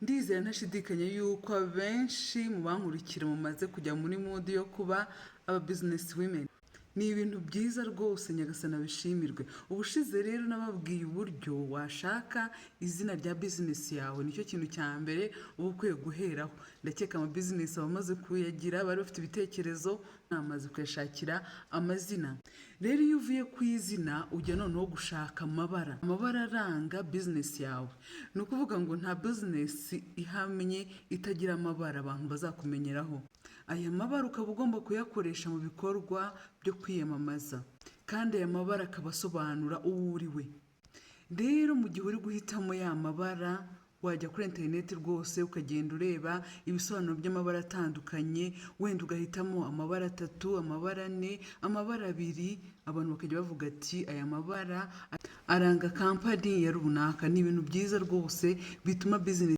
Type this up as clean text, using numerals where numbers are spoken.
Ndizera ntashidikanya yuko abenshi mu bankurikira mumaze kujya muri mode yo kuba aba business women. Ni ibintu byiza rwose nyagasana bishimirwe. Ubushize rero nababwiye uburyo washaka izina rya business yawe, nicyo kintu cya mbere uba ukwiye guheraho. Ndakeka ama business abamaze kuyagira bari bafite ibitekerezo, namaze kuyashakira amazina. Rero iyo uvuye ku izina ujya noneho gushaka amabara aranga business yawe. Ni ukuvuga ngo nta business ihamye itagira amabara abantu bazakumenyeraho. Aya mabara ukaba ugomba kuyakoresha mu bikorwa byo kwiyamamaza, kandi aya mabara akaba asobanura uwo uri we. Rero mu gihe uri guhitamo ya mabara, wajya kuri interineti rwose ukagenda ureba ibisobanuro by'amabara atandukanye, wenda ugahitamo amabara 3, amabara 4, amabara 2, abantu bakajya bavuga ati aya mabara aranga kampani ya runaka. Ni ibintu byiza rwose bituma business